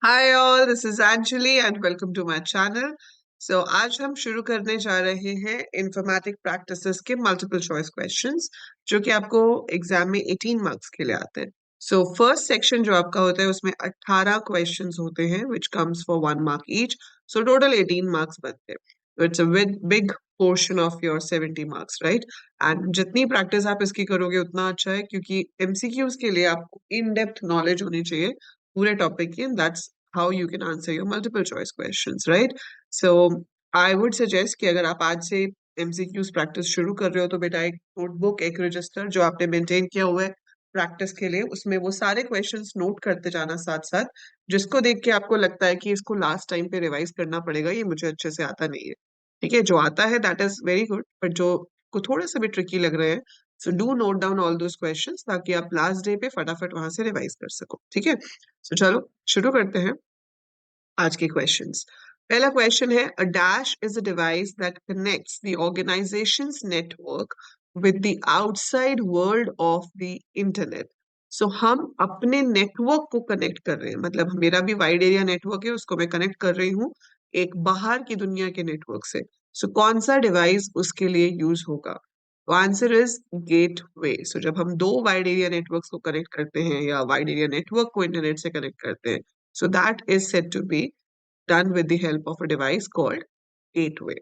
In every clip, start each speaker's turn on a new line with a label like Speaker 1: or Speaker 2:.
Speaker 1: Hi all, this is Anjali and welcome to my channel. आज हम शुरू करने जा रहे हैं इन्फॉर्मेटिक प्रैक्टिसेस के मल्टीपल चॉइस क्वेश्चंस जो कि आपको एग्जाम में 18 मार्क्स के लिए आते हैं। फर्स्ट सेक्शन जो आपका होता है उसमें 18 क्वेश्चंस होते हैं which comes for 1 mark each. Total 18 marks बनते हैं। It's a big portion of your 70 marks, right. And जितनी प्रैक्टिस आप इसकी करोगे उतना अच्छा है, क्योंकि एमसीक्यूज के लिए आपको इन डेप्थ नॉलेज होनी चाहिए पूरे टॉपिक की, and that's how you can answer your multiple choice questions, right? So I would suggest कि अगर आप आज से MCQs प्रैक्टिस शुरू कर रहे हो तो बेटा एक नोटबुक, एक रजिस्टर जो आपने मेंटेन किया हुआ है प्रैक्टिस के लिए, उसमें वो सारे क्वेश्चंस नोट करते जाना साथ साथ, जिसको देख के आपको लगता है कि इसको लास्ट टाइम पे रिवाइज करना पड़ेगा, ये मुझे अच्छे से आता नहीं है। ठीक है, जो आता है that is very good, but जो को थोड़ा सा भी ट्रिकी लग रहे हैं, so do not down all those questions ताकि आप लास्ट डे पे फटाफट वहां से रिवाइज कर सको। ठीक है, चलो शुरू करते हैं आज के क्वेश्चंस। पहला क्वेश्चन है, a dash is a device that connects the organisations network with the outside world of the internet. हम अपने नेटवर्क को कनेक्ट कर रहे हैं, मतलब मेरा भी वाइड एरिया नेटवर्क है, उसको मैं कनेक्ट कर रही हूँ एक बाहर की दुनिया के नेटवर्क से। कौन सा डिवाइस उसके लिए यूज होगा? तो आंसर इज गेटवे। जब हम दो वाइड एरिया नेटवर्क्स को कनेक्ट करते हैं या वाइड एरिया नेटवर्क को इंटरनेट से कनेक्ट करते हैं, that is said to be done with the help of a device called gateway.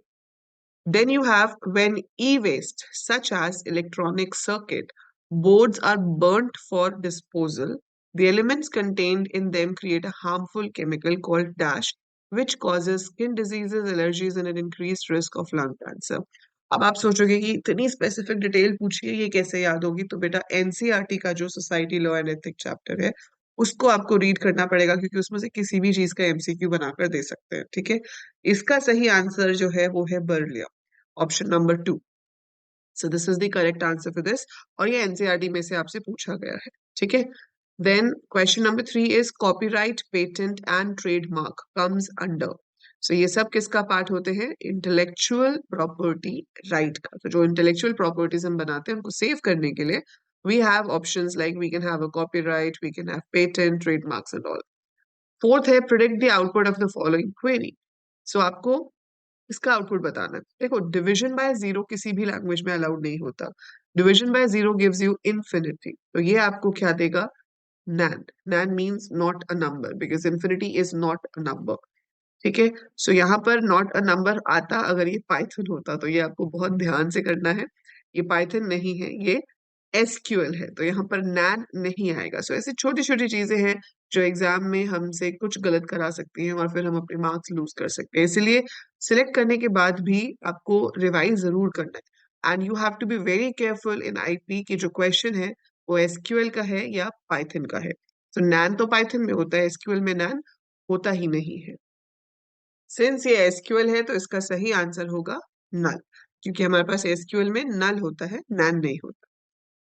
Speaker 1: Then you have when e-waste, such as electronic circuit boards, are burnt for disposal, the elements contained in them create a harmful chemical called dash, which causes skin diseases, allergies, and an increased risk of lung cancer. अब आप सोचोगे कि इतनी specific detail पूछिए, ये कैसे याद होगी? तो बेटा एनसीईआरटी का जो society law and ethic chapter है उसको आपको रीड करना पड़ेगा, क्योंकि उसमें से किसी भी चीज का एमसीक्यू बनाकर दे सकते हैं। ठीक है, इसका सही आंसर जो है वो है beryllium, option number 2। This is the correct answer for this, और ये एनसीईआरटी में से आपसे पूछा गया है। ठीक है, then question number 3 is copyright, patent and trademark comes under. ये सब किसका पार्ट होते हैं? इंटेलेक्चुअल प्रॉपर्टी राइट का। तो जो इंटेलेक्चुअल प्रॉपर्टीज हम बनाते हैं उनको सेव करने के लिए we have options like we can have a copyright, we can have patent, trademarks and all. Fourth है predict the output of the following query. आपको इसका आउटपुट बताना है। देखो, डिवीजन बाय जीरो किसी भी लैंग्वेज में अलाउड नहीं होता। Division by zero gives you infinity, तो ये आपको क्या देगा? NaN. NaN means not a number, because infinity is not a number. ठीक है, यहाँ पर नॉट अ नंबर आता अगर ये पाइथन होता, तो ये आपको बहुत ध्यान से करना है। ये पाइथन नहीं है, ये एसक्यूएल है, तो यहाँ पर नैन नहीं आएगा। ऐसी छोटी छोटी चीजें हैं जो एग्जाम में हमसे कुछ गलत करा सकती हैं और फिर हम अपने मार्क्स लूज कर सकते हैं। इसलिए सिलेक्ट करने के बाद भी आपको रिवाइज जरूर करना है, and you have to be very careful in IP की जो क्वेश्चन है वो एसक्यूएल का है या पाइथन का है। नैन तो पाइथन में होता है, एसक्यूएल में नैन होता ही नहीं है। सिंस ये एसक्यूएल है तो इसका सही आंसर होगा नल, क्योंकि हमारे पास एसक्यूएल में नल होता है, नैन नहीं होता।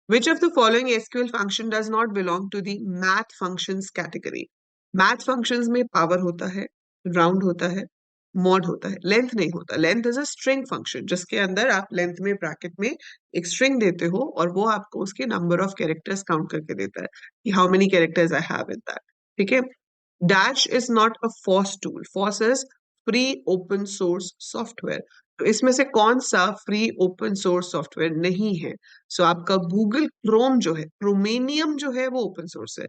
Speaker 1: Which of the following SQL function does not belong to the math functions category? Math functions में power होता है, round होता है, mod होता है, length नहीं होता। Length is a string function जिसके अंदर आप length में bracket में एक string देते हो और वो आपको उसके number of characters count करके देता है कि how many characters I have in that. ठीक है, Dash is not a FOSS tool. FOSS is free open source software. तो इसमें से कौन सा फ्री ओपन सोर्स सॉफ्टवेयर नहीं है? आपका गूगल क्रोम जो है, क्रोमेनियम जो है वो ओपन सोर्स है।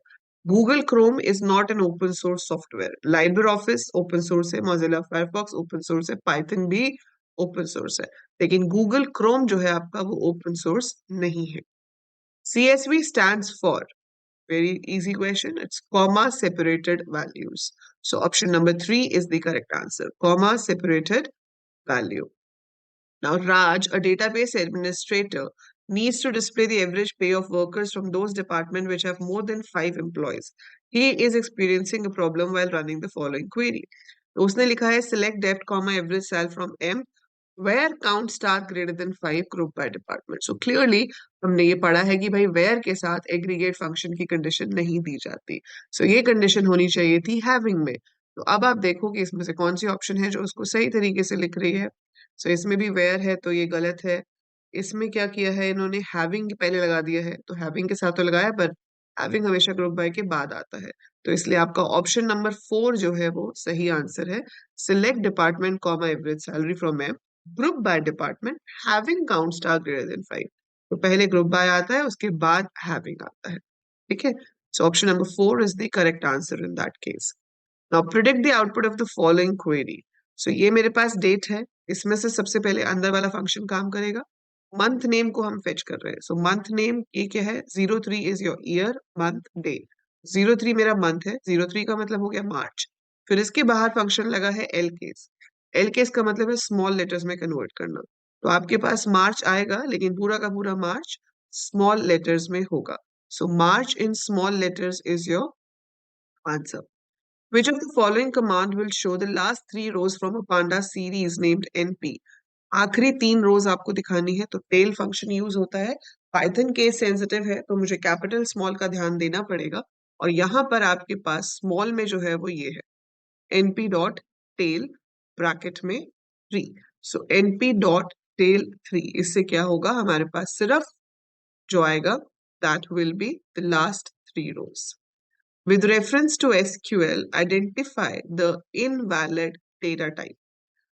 Speaker 1: Google Chrome is not an open source software. LibreOffice open source है, मोजिला फायरफॉक्स ओपन सोर्स है, पाइथन भी ओपन सोर्स है, लेकिन गूगल क्रोम जो है आपका वो ओपन सोर्स नहीं है। CSV stands for, very easy question, it's comma separated values. Option number 3 is the correct answer, comma separated value. Now, Raj, a database administrator, needs to display the average pay of workers from those departments which have more than 5 employees. He is experiencing a problem while running the following query. तो उसने लिखा है select depth, comma average sal from M where count star greater than 5 group by department. Clearly हमने ये पढ़ा है कि भाई where के साथ aggregate function की condition नहीं दी जाती। ये condition होनी चाहिए थी having में। तो अब आप देखो कि इसमें से कौन सी ऑप्शन है जो उसको सही तरीके से लिख रही है। इसमें भी वेयर है तो ये गलत है। इसमें क्या किया है इन्होंने, हैविंग पहले लगा दिया है, तो हैविंग के साथ तो लगाया, पर हैविंग हमेशा ग्रुप बाय के बाद आता है, तो इसलिए आपका ऑप्शन नंबर 4 जो है वो सही आंसर है। Select department comma average salary from M, group by department, having count star greater than 5। तो पहले ग्रुप बाय आता है, उसके बाद हैविंग आता है। ठीक है, so option number 4 is the correct answer in that case. Now predict the output of the following query. So ये मेरे पास डेट है, इसमें से सबसे पहले अंदर वाला फंक्शन काम करेगा। मंथ नेम को हम फेच कर रहे हैं, सो मंथ नेम ये क्या है, 03 is your year, month, day. 03 मेरा मंथ है, 03 का मतलब हो गया मार्च। फिर इसके बाहर फंक्शन लगा है एल केस। एल केस का मतलब है स्मॉल लेटर्स में कन्वर्ट करना। तो आपके पास मार्च आएगा, लेकिन पूरा का पूरा मार्च स्मॉल लेटर्स में होगा। So March in small letters is your answer. Which of the following command will show the last three rows from a panda series named NP? आखिरी 3 रोज आपको दिखानी है, तो टेल फंक्शन यूज होता है। पाइथन केस सेंसिटिव है, तो मुझे कैपिटल स्मॉल का ध्यान देना पड़ेगा। और यहाँ पर आपके पास स्मॉल में जो है वो ये है, np डॉट टेल ब्रैकेट में 3। सो np डॉट टेल 3, इससे क्या होगा, हमारे पास सिर्फ जो आएगा that will be the last 3 rows. With reference to SQL, identify the invalid data type.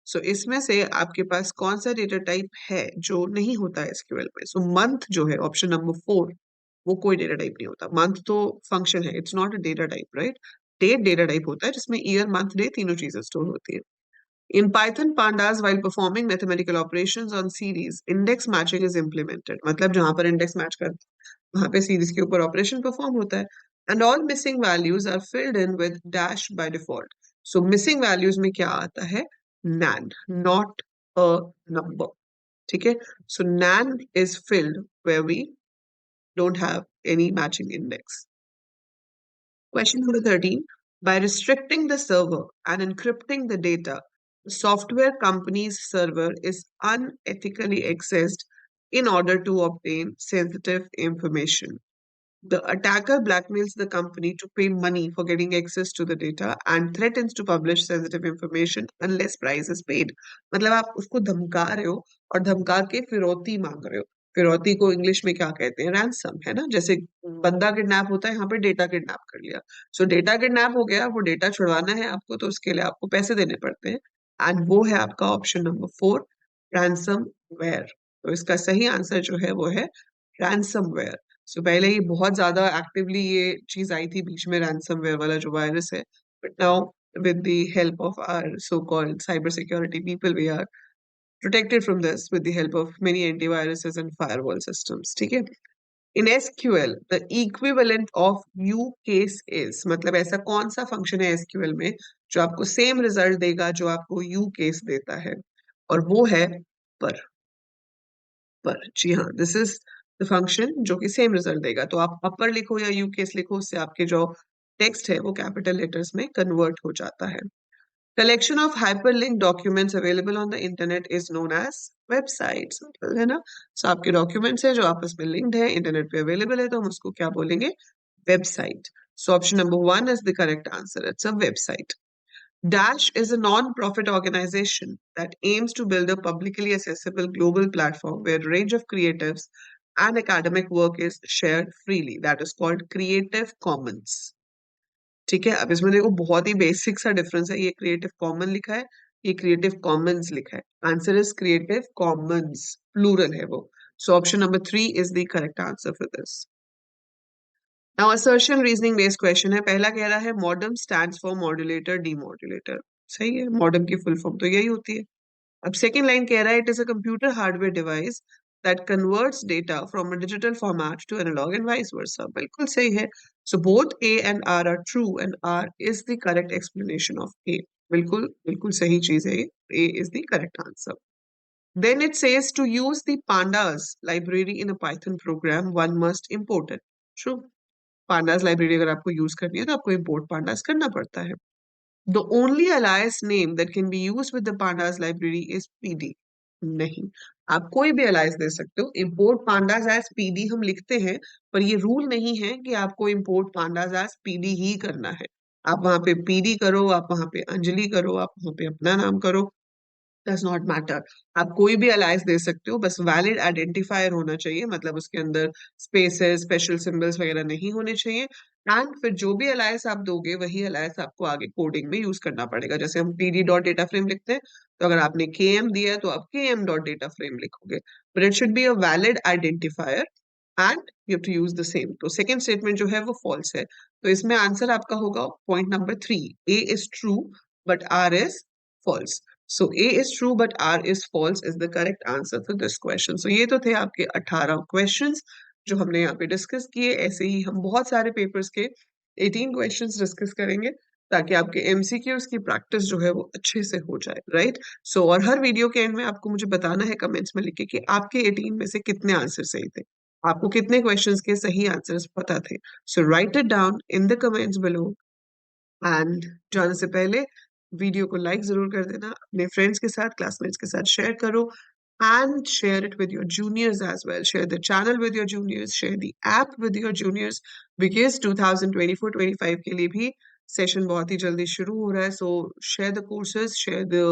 Speaker 1: So इसमें से आपके पास कौन सा डेटा टाइप है जो नहीं होता है एसक्यूएल में? सो मंथ जो है ऑप्शन नंबर 4, वो कोई डेटा टाइप नहीं होता। मंथ तो फंक्शन है, it's not a data type, right? Date data type होता है, जिसमें ईयर, मंथ, डे तीनों चीजें स्टोर होती है। In Python pandas, while performing mathematical operations on series, index matching is implemented. मतलब जहां पर इंडेक्स मैच करते हैं वहां पे सीरीज के ऊपर ऑपरेशन परफॉर्म होता है। And all missing values are filled in with dash by default. So missing values में क्या आता है, नैन, नॉट अ नंबर। ठीक है, so NaN is filled where we don't have any matching index. Question number 13. By restricting the server and encrypting the data, the software company's server is unethically accessed in order to obtain sensitive information. The attacker blackmails the company to pay money for getting access to the data and threatens to publish sensitive information unless price is paid. मतलब आप उसको धमका रहे हो और धमका के फिरौती मांग रहे हो। फिरौती को इंग्लिश में क्या कहते हैं, रैंसम, है ना? जैसे बंदा किडनैप होता है, यहाँ पे डेटा किडनैप कर लिया। सो डेटा किडनैप हो गया, वो डेटा छुड़वाना है आपको, तो उसके लिए आपको पैसे देने पड़ते हैं। एंड वो है आपका ऑप्शन नंबर 4, रैंसम वेयर। तो इसका सही आंसर जो है वो है रैंसम वेयर। सो पहले ये बहुत ज्यादा एक्टिवली ये चीज आई थी बीच में, रैंसमवेयर वाला जो वायरस है। But now with the help of our so-called cybersecurity people, we are protected from this with the help of many antiviruses and firewall systems. ठीक है, in SQL the equivalent of u case is, मतलब ऐसा कौन सा function है SQL में जो आपको सेम रिजल्ट देगा जो आपको u केस देता है, और वो है पर। जी हाँ, दिस इज द फंक्शन जो कि सेम रिजल्ट देगा। तो आप अपर लिखो या यू केस लिखो, उससे आपके जो टेक्स्ट है वो कैपिटल लेटर्स में कन्वर्ट हो जाता है। Collection of hyperlink documents available on the internet is known as websites, है ना? सो आपके डॉक्यूमेंट्स है जो आपस में लिंक्ड है, इंटरनेट पे अवेलेबल है, तो हम उसको क्या बोलेंगे, website. So option number 1 is the correct answer, it's a website. Dash is a non-profit organization that aims to build a publicly accessible global platform where a range of creatives and academic work is shared freely. That is called Creative Commons. ठीक है, अब इसमें देखो बहुत ही basic सा difference है, ये creative common लिखा है, ये क्रिएटिव कॉमन्स लिखा है। Answer is creative commons, plural है वो। So option number 3 is the correct answer for this. Now assertion reasoning based question है। पहला कह रहा है modem stands for modulator demodulator. सही है, मॉडम की फुल फॉर्म तो यही होती है। अब सेकंड लाइन कह रहा है it is a computer hardware device that converts data from a digital format to analogue and vice versa. बिल्कुल सही है। So both A and R true and R is the correct explanation of A. बिल्कुल बिल्कुल सही चीज है, A is the correct answer. Then it says to use the pandas library in a Python program, one must import it. True. Pandas library अगर आपको use करनी है तो आपको इंपोर्ट पांडास करना पड़ता है। The only अलायस name that can be use with the pandas library is PD. नहीं, आप कोई भी अलायस दे सकते हो। इंपोर्ट पांडास एज पीडी हम लिखते हैं, पर ये रूल नहीं है कि आपको इंपोर्ट पांडास एज पीडी ही करना है। आप वहां पे पीडी करो, आप वहां पे अंजलि करो, आप वहां पे अपना नाम करो, डज नॉट मैटर। आप कोई भी अलायस दे सकते हो, बस वैलिड आइडेंटिफायर होना चाहिए, मतलब उसके अंदर स्पेसेस, स्पेशल सिंबल्स वगैरह नहीं होने चाहिए। एंड फिर जो भी अलायस आप दोगे वही अलायस आपको आगे कोडिंग में यूज करना पड़ेगा। जैसे हम pd डॉट डेटा फ्रेम लिखते हैं, तो अगर आपने km दिया है तो आप km डॉट डेटा फ्रेम लिखोगे, but it should be a valid identifier and you have to use the same. तो सेकंड स्टेटमेंट जो है वो फॉल्स है, तो इसमें आंसर आपका होगा point number 3, a is true but r is false. So a is true but r is false is the correct answer for this question. सो ये तो थे आपके 18 क्वेश्चंस जो हमने यहाँ पे डिस्कस किए। ऐसे ही हम बहुत सारे पेपर्स के 18 क्वेश्चंस डिस्कस करेंगे ताकि आपके एमसीक्यूज की प्रैक्टिस जो है वो अच्छे से हो जाए, राइट। सो और हर वीडियो के एंड में आपको मुझे बताना है कमेंट्स में लिख के कि आपके 18 में से कितने आंसर सही थे, आपको कितने क्वेश्चंस के सही आंसर्स पता थे। So write it down in the comments below and जाने से पहले वीडियो को लाइक जरूर कर देना, अपने फ्रेंड्स के साथ, क्लासमेट्स के साथ शेयर करो and share it with your juniors as well. Share the channel with your juniors, share the app with your juniors because 2024-25 के लिए भी सेशन बहुत ही जल्दी शुरू हो रहा है। So share the courses, share the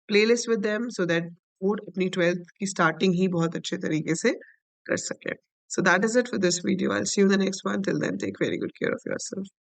Speaker 1: playlist with them so that वो अपनी 12th की starting ही बहुत अच्छे तरीके से कर सके। So that is it for this video. I'll see you in the next one. Till then, take very good care of yourself.